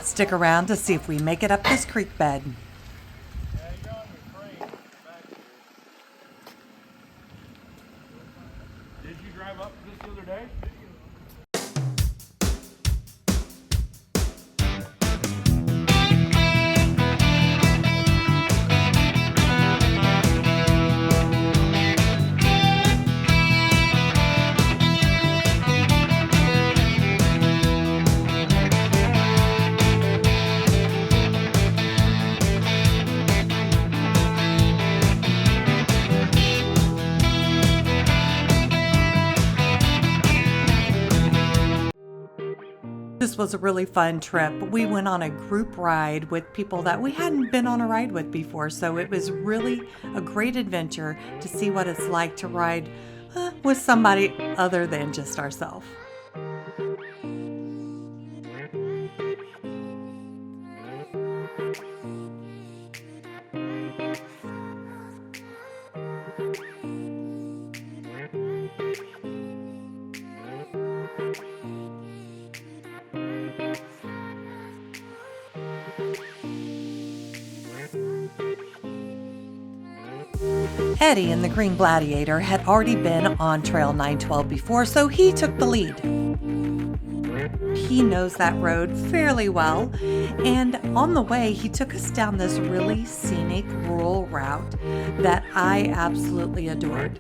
Stick around to see if we make it up this creek bed. Did you drive up this the other day? This was a really fun trip. We went on a group ride with people that we hadn't been on a ride with before, so it was really a great adventure to see what it's like to ride with somebody other than just ourselves. Eddie in the green Gladiator had already been on Trail 912 before, so he took the lead. He knows that road fairly well, and on the way he took us down this really scenic rural route that I absolutely adored.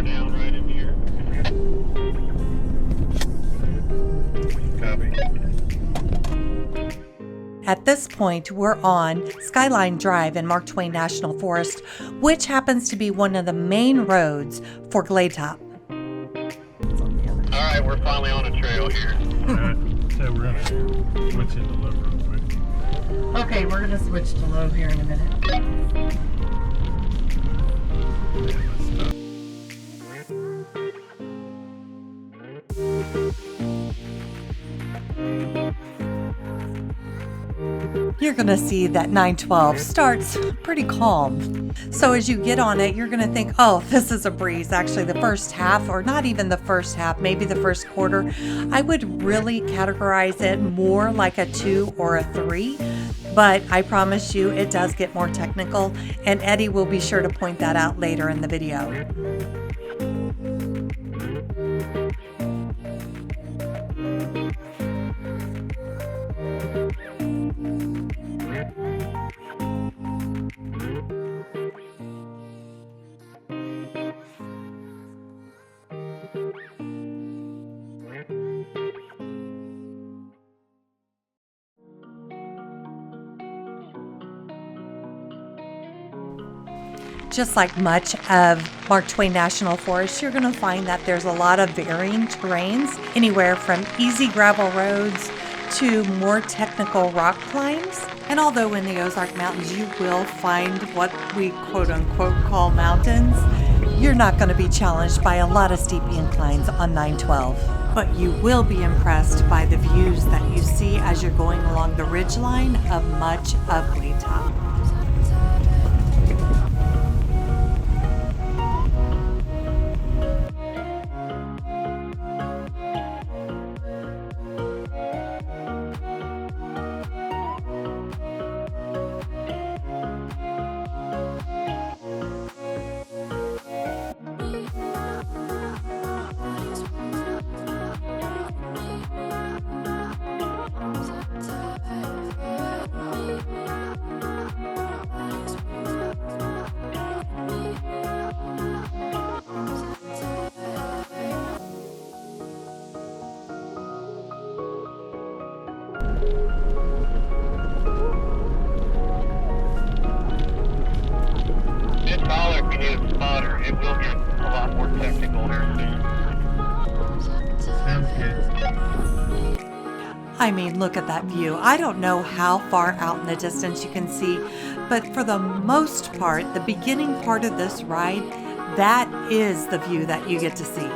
Down right in here. Copy. At this point, we're on Skyline Drive in Mark Twain National Forest, which happens to be one of the main roads for Glade Top. Alright, we're finally on a trail here. Alright, so we're gonna switch into low real quick. Okay, we're going to switch to low here in a minute. You're going to see that 912 starts pretty calm. So as you get on it, you're going to think, oh, this is a breeze. Actually, the first half, or not even the first half, maybe the first quarter, I would really categorize it more like a 2 or a 3. But I promise you, it does get more technical, and Eddie will be sure to point that out later in the video. Just like much of Mark Twain National Forest, you're going to find that there's a lot of varying terrains, anywhere from easy gravel roads to more technical rock climbs. And although in the Ozark Mountains you will find what we quote-unquote call mountains, you're not going to be challenged by a lot of steep inclines on 912. But you will be impressed by the views that you see as you're going along the ridgeline of much of Glade Top. It will get a lot more technical here soon. Sounds good. I mean, look at that view. I don't know how far out in the distance you can see, But for the most part, the beginning part of this ride, that is the view that you get to see.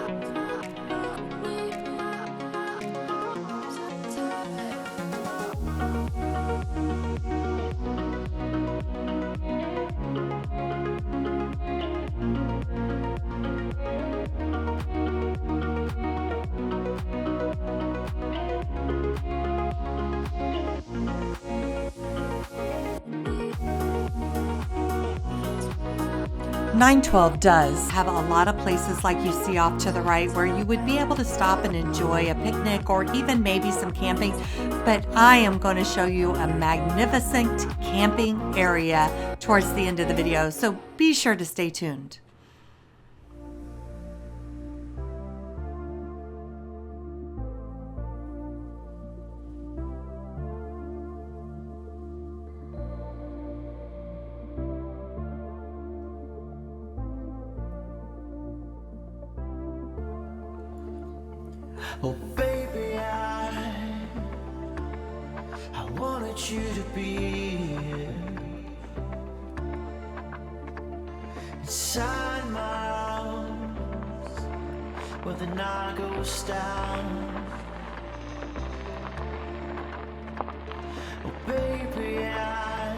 $9.12 does have a lot of places like you see off to the right where you would be able to stop and enjoy a picnic or even maybe some camping, but I am going to show you a magnificent camping area towards the end of the video, so be sure to stay tuned. Oh baby, I wanted you to be inside my arms where the night goes down. Oh baby, I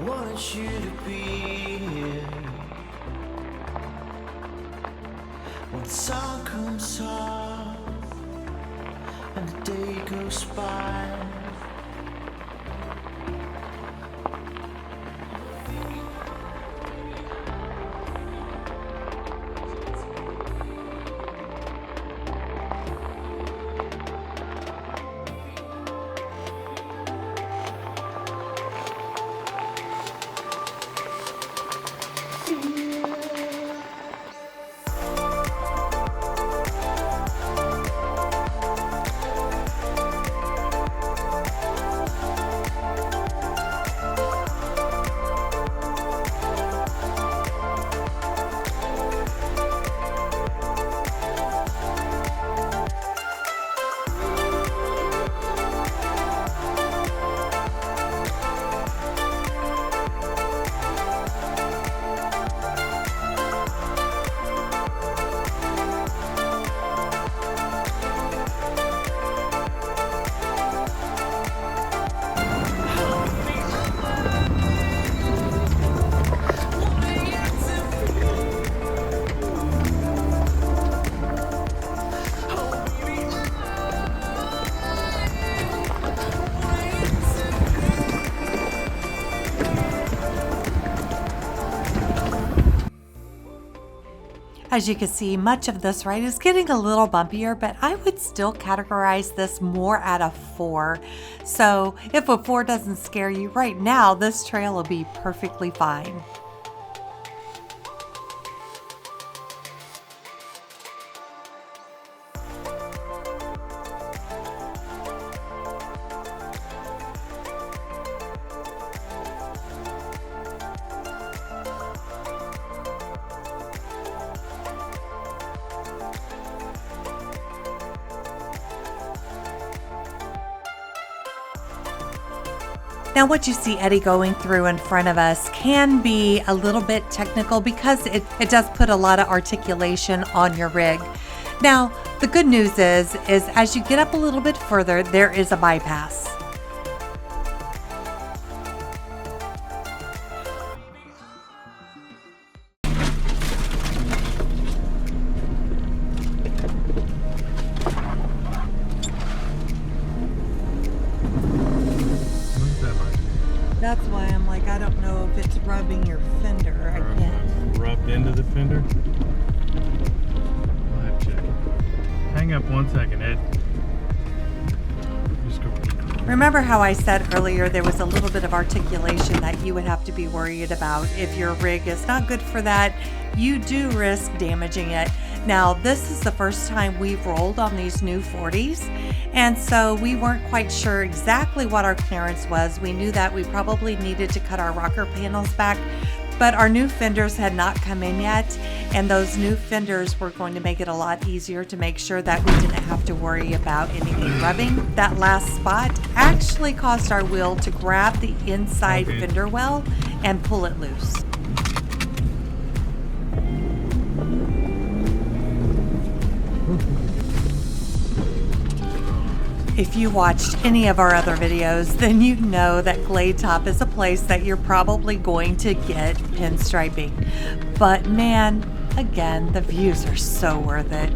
wanted you to be here when the sun comes up and the day goes by. As you can see, much of this ride is getting a little bumpier, but I would still categorize this more at a 4. So if a 4 doesn't scare you right now, this trail will be perfectly fine. Now what you see Eddie going through in front of us can be a little bit technical because it does put a lot of articulation on your rig. Now the good news is as you get up a little bit further, there is a bypass. That's why I'm like, I don't know if it's rubbing your fender. I can't. Rubbed into the fender? I'll have to check it. Hang up 1 second, Ed. Just go. Remember how I said earlier there was a little bit of articulation that you would have to be worried about. If your rig is not good for that, you do risk damaging it. Now, this is the first time we've rolled on these new 40s, and so we weren't quite sure exactly what our clearance was. We knew that we probably needed to cut our rocker panels back But our new fenders had not come in yet, and those new fenders were going to make it a lot easier to make sure that we didn't have to worry about anything rubbing. That last spot actually caused our wheel to grab the inside fender well and pull it loose. If you watched any of our other videos, then you know that Glade Top is a place that you're probably going to get pinstriping. But man, again, the views are so worth it.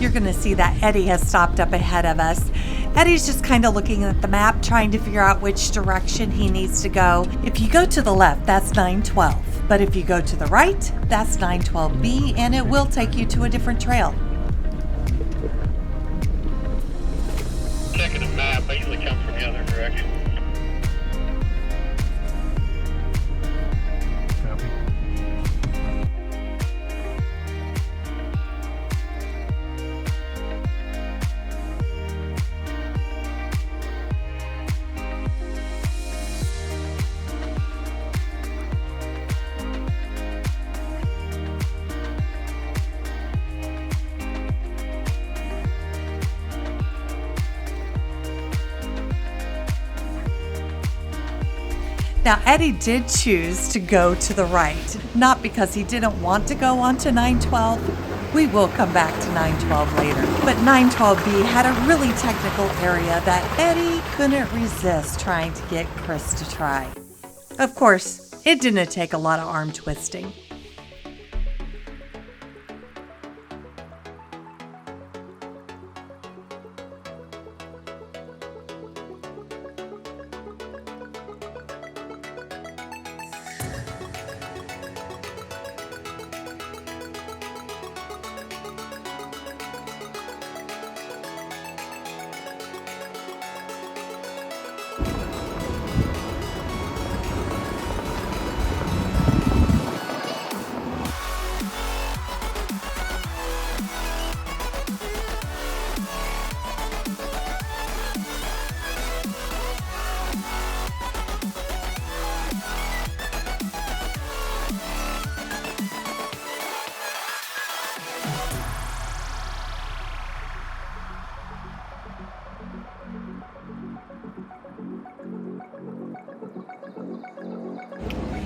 You're gonna see that Eddie has stopped up ahead of us. Eddie's just kind of looking at the map, trying to figure out which direction he needs to go. If you go to the left, that's 912. But if you go to the right, that's 912B, and it will take you to a different trail. Checking the map, I usually come from the other direction. Copy. Now, Eddie did choose to go to the right, not because he didn't want to go onto 912. We will come back to 912 later. But 912B had a really technical area that Eddie couldn't resist trying to get Chris to try. Of course, it didn't take a lot of arm twisting.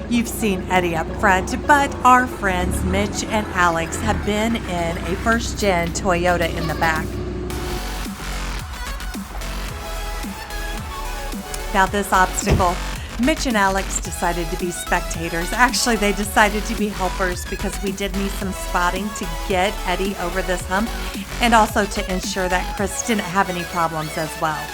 You've seen Eddie up front, but our friends Mitch and Alex have been in a first-gen Toyota in the back. Now this obstacle, Mitch and Alex decided to be spectators. Actually, they decided to be helpers because we did need some spotting to get Eddie over this hump and also to ensure that Chris didn't have any problems as well.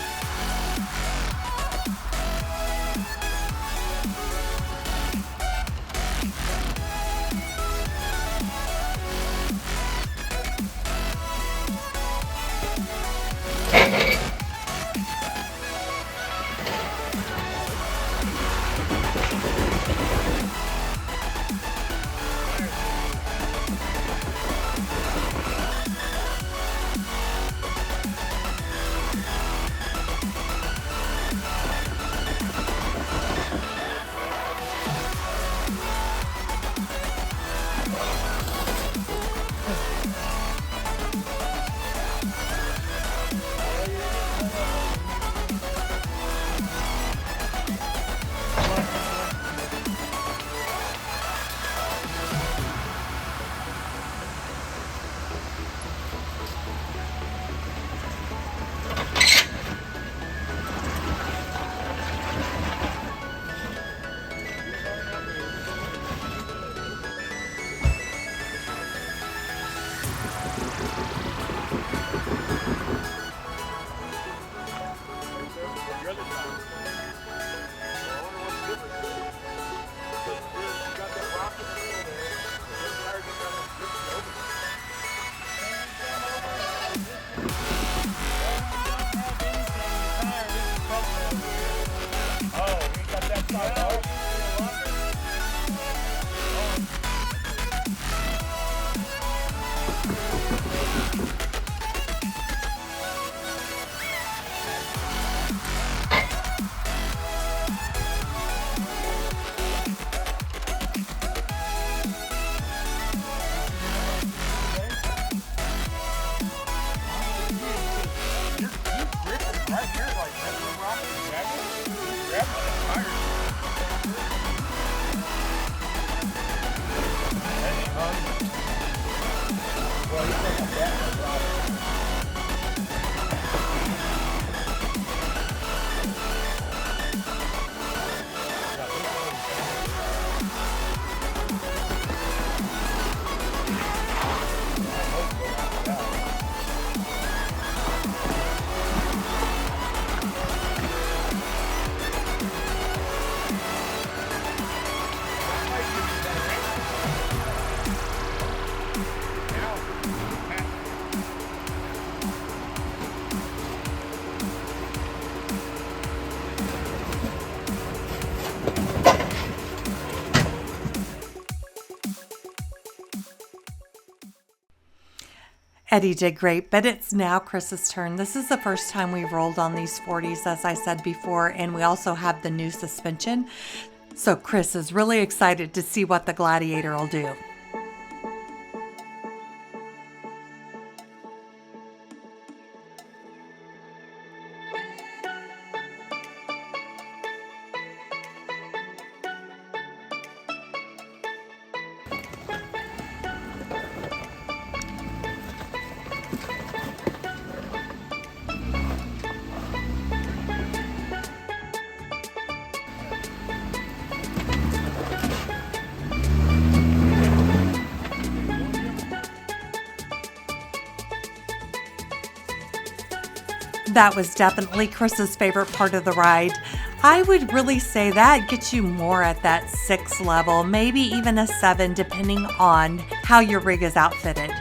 Eddie did great, but it's now Chris's turn. This is the first time we've rolled on these 40s, as I said before, and we also have the new suspension. So Chris is really excited to see what the Gladiator will do. That was definitely Chris's favorite part of the ride. I would really say that gets you more at that 6 level, maybe even a 7, depending on how your rig is outfitted.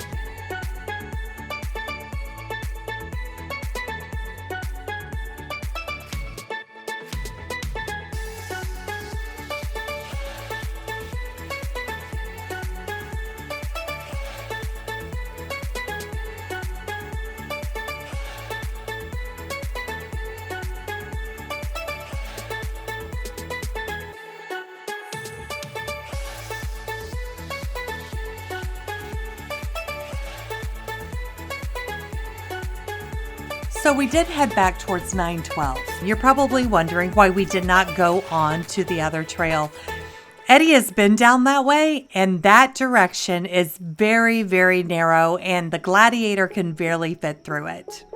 So we did head back towards 912. You're probably wondering why we did not go on to the other trail. Eddie has been down that way, and that direction is very, very narrow, and the Gladiator can barely fit through it.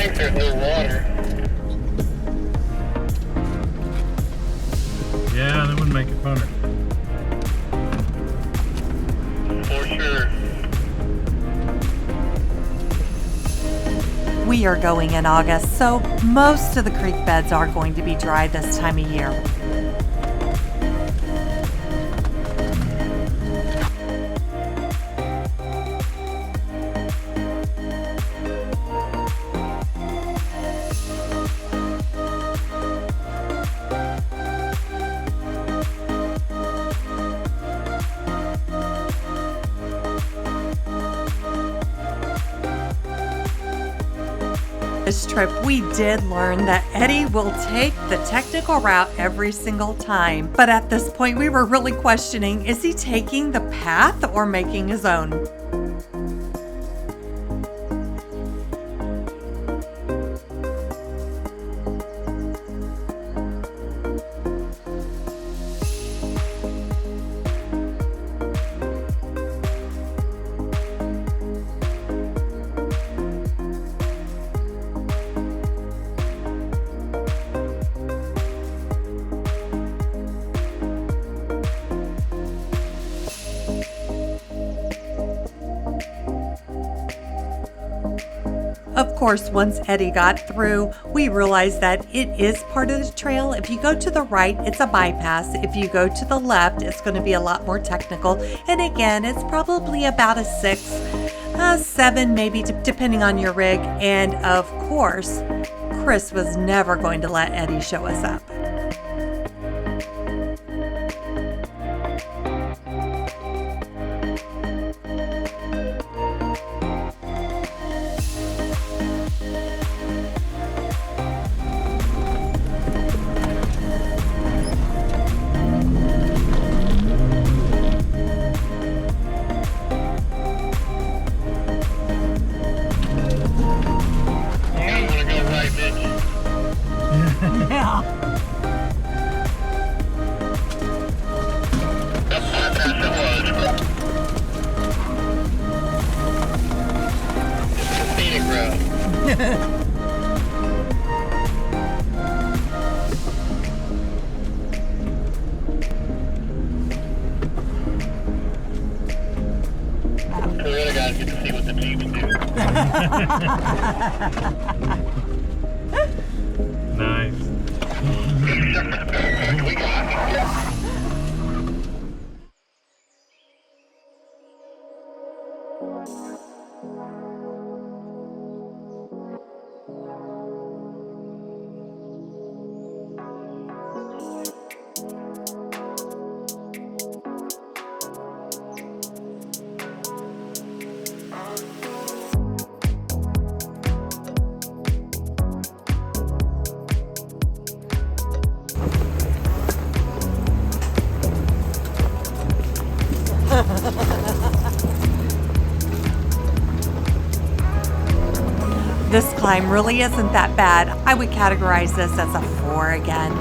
think there's no water. Yeah, that would make it funner. For sure. We are going in August, so most of the creek beds are going to be dry this time of year. This trip, we did learn that Eddie will take the technical route every single time. But at this point, we were really questioning, is he taking the path or making his own? Of course, once Eddie got through, we realized that it is part of the trail. If you go to the right, it's a bypass. If you go to the left, it's going to be a lot more technical. And again, it's probably about a 6, 7 maybe, depending on your rig. And of course, Chris was never going to let Eddie show us up. Nice. This climb really isn't that bad. I would categorize this as a 4 again.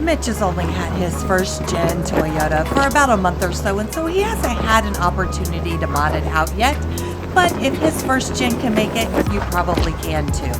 Mitch has only had his first gen Toyota for about a month or so, and so he hasn't had an opportunity to mod it out yet. But if his first gen can make it, you probably can too.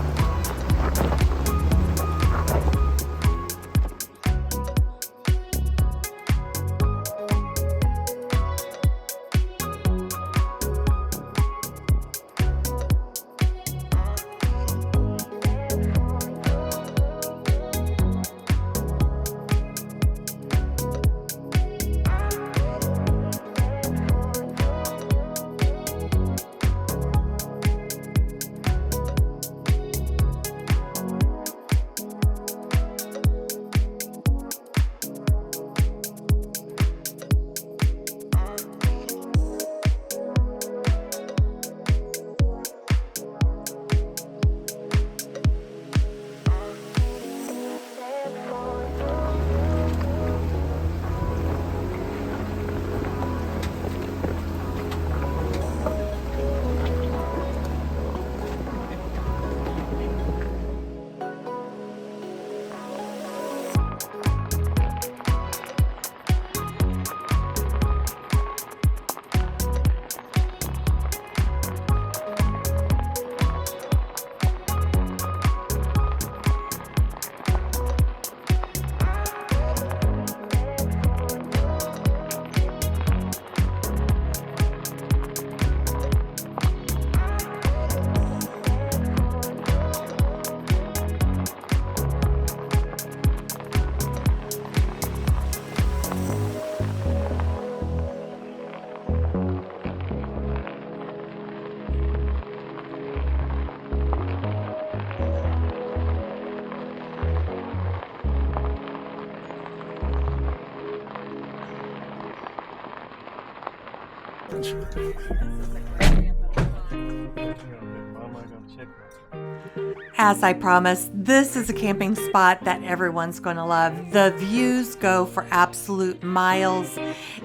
As I promised, this is a camping spot that everyone's going to love. The views go for absolute miles,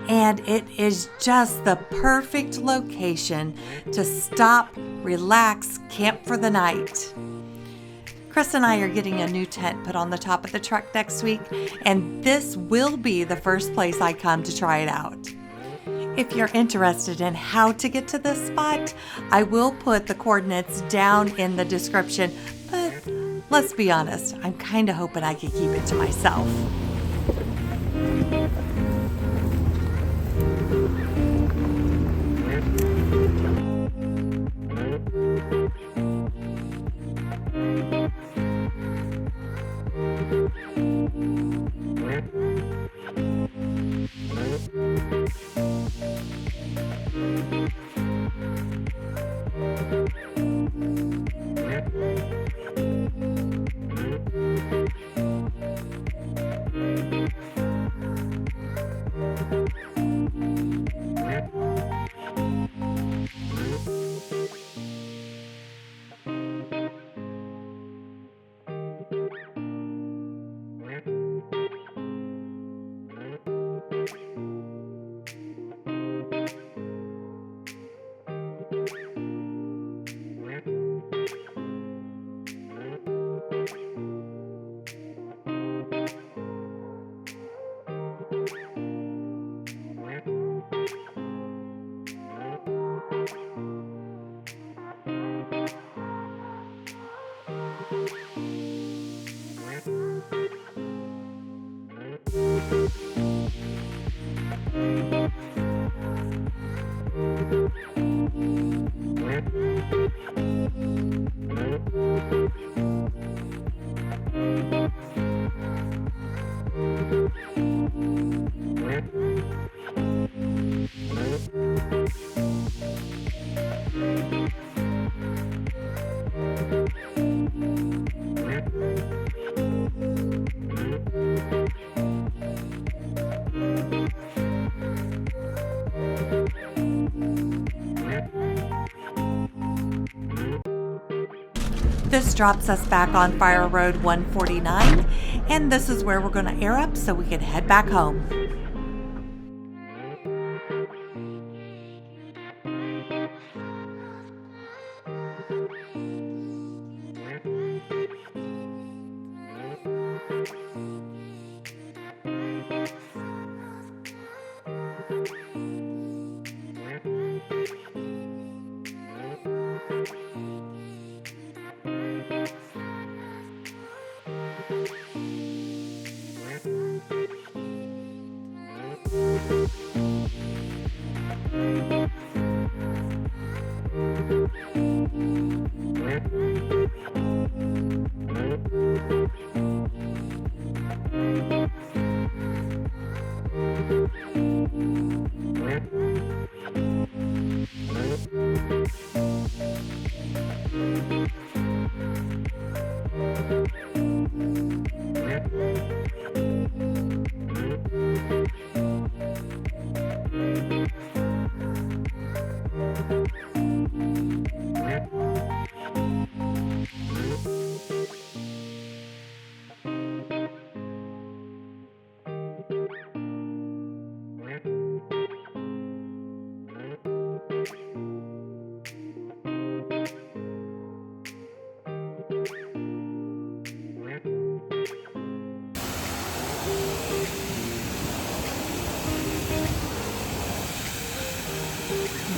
and it is just the perfect location to stop, relax, camp for the night. Chris and I are getting a new tent put on the top of the truck next week, and this will be the first place I come to try it out. If you're interested in how to get to this spot, I will put the coordinates down in the description, but let's be honest, I'm kind of hoping I could keep it to myself. This drops us back on Fire Road 149, and this is where we're going to air up so we can head back home.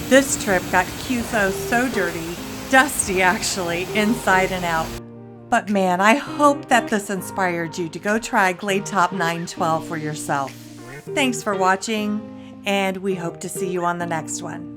This trip got QSO so dirty, dusty actually, inside and out. But man, I hope that this inspired you to go try Glade Top 912 for yourself. Thanks for watching, and we hope to see you on the next one.